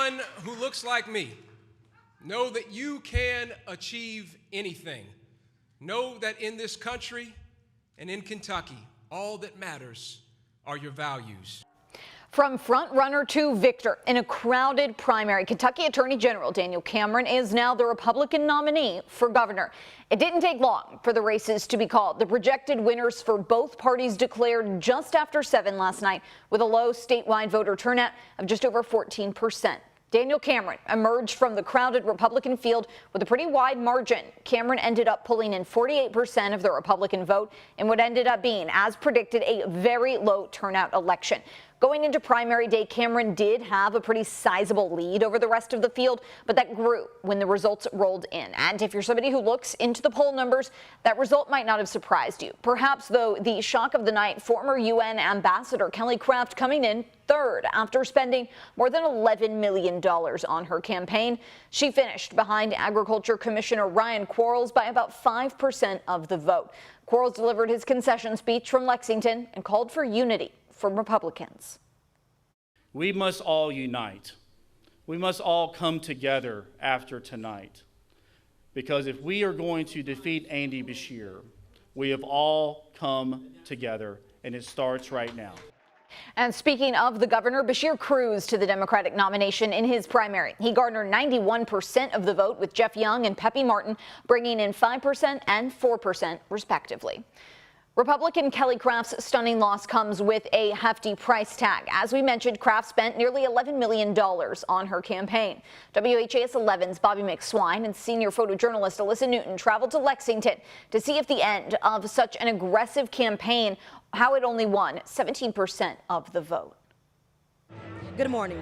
anyone who looks like me, know that you can achieve anything. Know that in this country and in Kentucky, all that matters are your values. From front runner to victor in a crowded primary, Kentucky Attorney General Daniel Cameron is now the Republican nominee for governor. It didn't take long for the races to be called. The projected winners for both parties declared just after 7 last night, with a low statewide voter turnout of just over 14%. Daniel Cameron emerged from the crowded Republican field with a pretty wide margin. Cameron ended up pulling in 48% of the Republican vote in what ended up being, as predicted, a very low turnout election. Going into primary day, Cameron did have a pretty sizable lead over the rest of the field, but that grew when the results rolled in. And if you're somebody who looks into the poll numbers, that result might not have surprised you. Perhaps, though, the shock of the night, former UN Ambassador Kelly Craft coming in third after spending more than $11 million on her campaign. She finished behind Agriculture Commissioner Ryan Quarles by about 5% of the vote. Quarles delivered his concession speech from Lexington and called for unity from Republicans. We must all unite. We must all come together after tonight. Because if we are going to defeat Andy Beshear, we have all come together, and it starts right now. And speaking of the governor, Beshear cruised to the Democratic nomination in his primary. He garnered 91% of the vote, with Jeff Young and Pepe Martin bringing in 5% and 4% respectively. Republican Kelly Craft's stunning loss comes with a hefty price tag. As we mentioned, Craft spent nearly $11 million on her campaign. WHAS11's Bobby McSwine and senior photojournalist Alyssa Newton traveled to Lexington to see if the end of such an aggressive campaign, how it only won 17% of the vote. Good morning.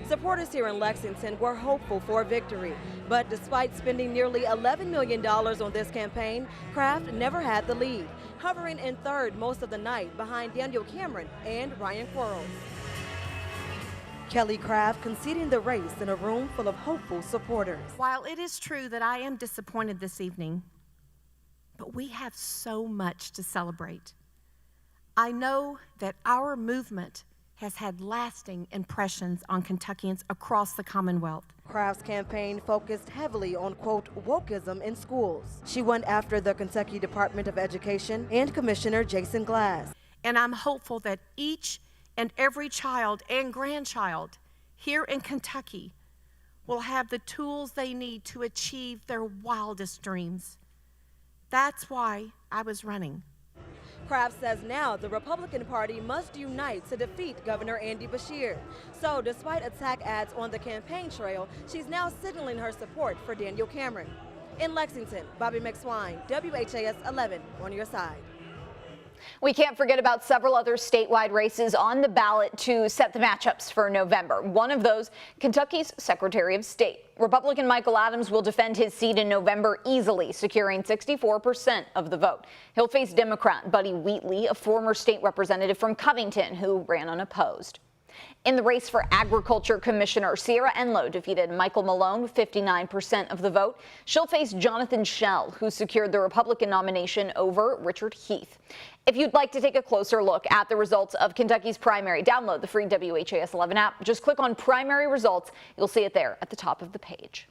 Supporters here in Lexington were hopeful for a victory, but despite spending nearly $11 million on this campaign, Craft never had the lead, hovering in third most of the night behind Daniel Cameron and Ryan Quarles. Kelly Craft conceding the race in a room full of hopeful supporters. While it is true that I am disappointed this evening, but we have so much to celebrate. I know that our movement has had lasting impressions on Kentuckians across the Commonwealth. Craft's campaign focused heavily on, quote, wokeism in schools. She went after the Kentucky Department of Education and Commissioner Jason Glass. And I'm hopeful that each and every child and grandchild here in Kentucky will have the tools they need to achieve their wildest dreams. That's why I was running. Craft says now the Republican Party must unite to defeat Governor Andy Beshear. So despite attack ads on the campaign trail, she's now signaling her support for Daniel Cameron. In Lexington, Bobby McSwine, WHAS 11 on your side. We can't forget about several other statewide races on the ballot to set the matchups for November. One of those, Kentucky's Secretary of State. Republican Michael Adams will defend his seat in November easily, securing 64% of the vote. He'll face Democrat Buddy Wheatley, a former state representative from Covington who ran unopposed. In the race for Agriculture Commissioner, Sierra Enlow defeated Michael Malone with 59% of the vote. She'll face Jonathan Schell, who secured the Republican nomination over Richard Heath. If you'd like to take a closer look at the results of Kentucky's primary, download the free WHAS 11 app. Just click on primary results. You'll see it there at the top of the page.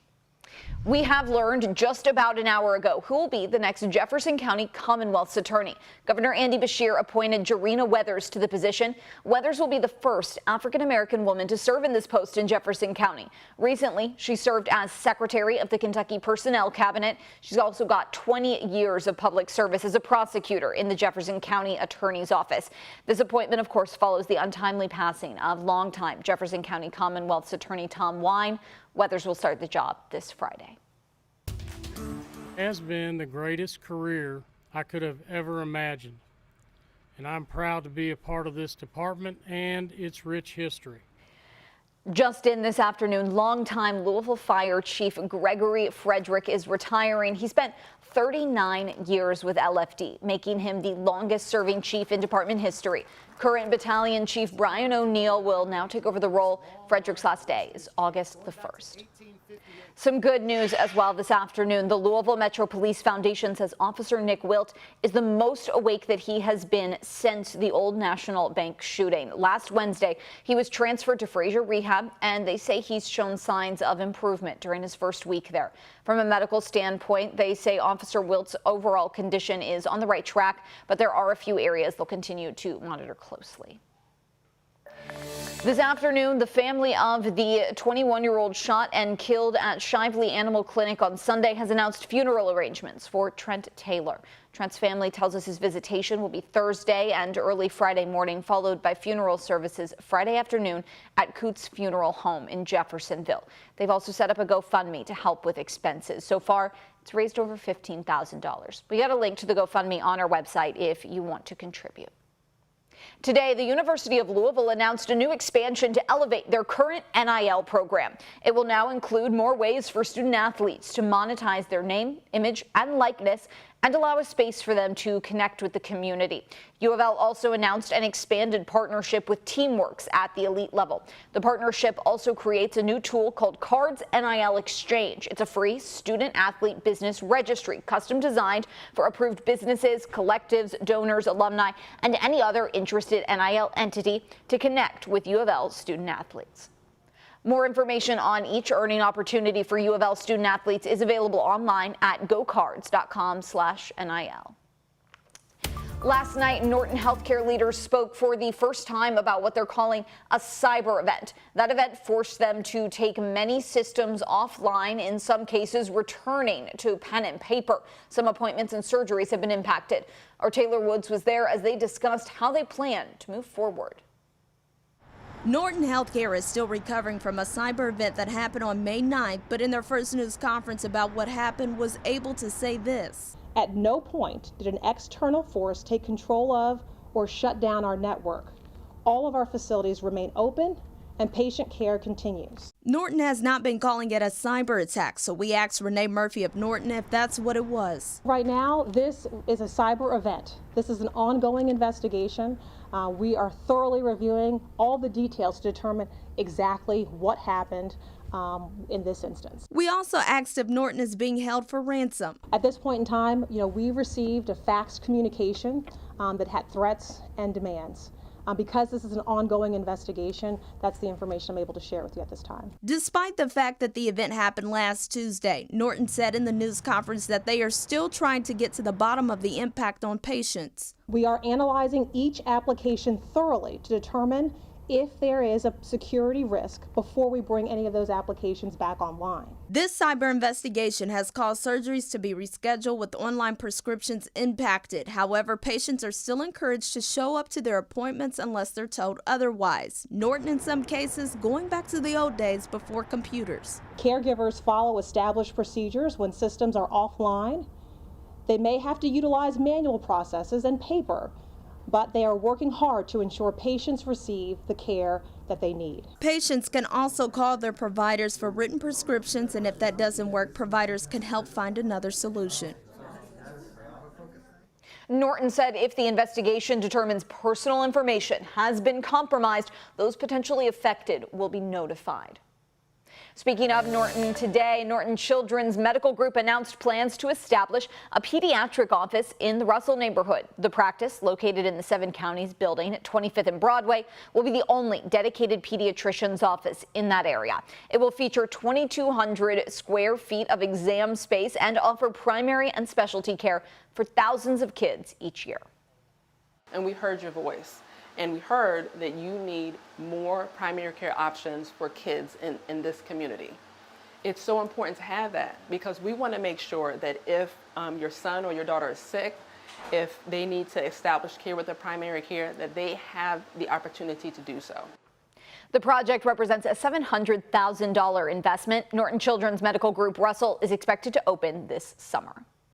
We have learned just about an hour ago who will be the next Jefferson County Commonwealth's attorney. Governor Andy Beshear appointed Jarena Weathers to the position. Weathers will be the first African-American woman to serve in this post in Jefferson County. Recently, she served as secretary of the Kentucky Personnel Cabinet. She's also got 20 years of public service as a prosecutor in the Jefferson County Attorney's Office. This appointment, of course, follows the untimely passing of longtime Jefferson County Commonwealth's attorney Tom Wine. Weathers will start the job this Friday. It has been the greatest career I could have ever imagined, and I'm proud to be a part of this department and its rich history. Just in this afternoon, longtime Louisville Fire Chief Gregory Frederick is retiring. He spent 39 years with LFD, making him the longest serving chief in department history. Current Battalion Chief Brian O'Neill will now take over the role. Frederick's last day is August the 1st. Some good news as well this afternoon. The Louisville Metro Police Foundation says Officer Nick Wilt is the most awake that he has been since the Old National Bank shooting. Last Wednesday, he was transferred to Frazier Rehab, and they say he's shown signs of improvement during his first week there. From a medical standpoint, they say Officer Wilt's overall condition is on the right track, but there are a few areas they'll continue to monitor closely. This afternoon, the family of the 21-year-old shot and killed at Shively Animal Clinic on Sunday has announced funeral arrangements for Trent Taylor. Trent's family tells us his visitation will be Thursday and early Friday morning, followed by funeral services Friday afternoon at Coots Funeral Home in Jeffersonville. They've also set up a GoFundMe to help with expenses. So far, it's raised over $15,000. We got a link to the GoFundMe on our website if you want to contribute. Today, the University of Louisville announced a new expansion to elevate their current NIL program. It will now include more ways for student athletes to monetize their name, image, and likeness, and allow a space for them to connect with the community. U of L also announced an expanded partnership with Teamworks at the elite level. The partnership also creates a new tool called Cards NIL Exchange. It's a free student-athlete business registry, custom designed for approved businesses, collectives, donors, alumni, and any other interested NIL entity to connect with U of L student-athletes. More information on each earning opportunity for U of L student athletes is available online at gocards.com/NIL. Last night, Norton healthcare leaders spoke for the first time about what they're calling a cyber event. That event forced them to take many systems offline, in some cases returning to pen and paper. Some appointments and surgeries have been impacted. Our Taylor Woods was there as they discussed how they plan to move forward. Norton Healthcare is still recovering from a cyber event that happened on May 9th, but in their first news conference about what happened was able to say this. At no point did an external force take control of or shut down our network. All of our facilities remain open and patient care continues. Norton has not been calling it a cyber attack, so we asked Renee Murphy of Norton if that's what it was. Right now, this is a cyber event. This is an ongoing investigation. We are thoroughly reviewing all the details to determine exactly what happened in this instance. We also asked if Norton is being held for ransom. At this point in time, we received a fax communication that had threats and demands. Because this is an ongoing investigation, that's the information I'm able to share with you at this time. Despite the fact that the event happened last Tuesday, Norton said in the news conference that they are still trying to get to the bottom of the impact on patients. We are analyzing each application thoroughly to determine if there is a security risk before we bring any of those applications back online. This cyber investigation has caused surgeries to be rescheduled with online prescriptions impacted. However, patients are still encouraged to show up to their appointments unless they're told otherwise. Norton, in some cases, going back to the old days before computers. Caregivers follow established procedures when systems are offline. They may have to utilize manual processes and paper, but they are working hard to ensure patients receive the care that they need. Patients can also call their providers for written prescriptions, and if that doesn't work, providers can help find another solution. Norton said if the investigation determines personal information has been compromised, those potentially affected will be notified. Speaking of Norton, today, Norton Children's Medical Group announced plans to establish a pediatric office in the Russell neighborhood. The practice, located in the 7 Counties building at 25th and Broadway, will be the only dedicated pediatrician's office in that area. It will feature 2,200 square feet of exam space and offer primary and specialty care for thousands of kids each year. And we heard your voice. And we heard that you need more primary care options for kids in this community. It's so important to have that because we want to make sure that if your son or your daughter is sick, if they need to establish care with their primary care, that they have the opportunity to do so. The project represents a $700,000 investment. Norton Children's Medical Group Russell is expected to open this summer.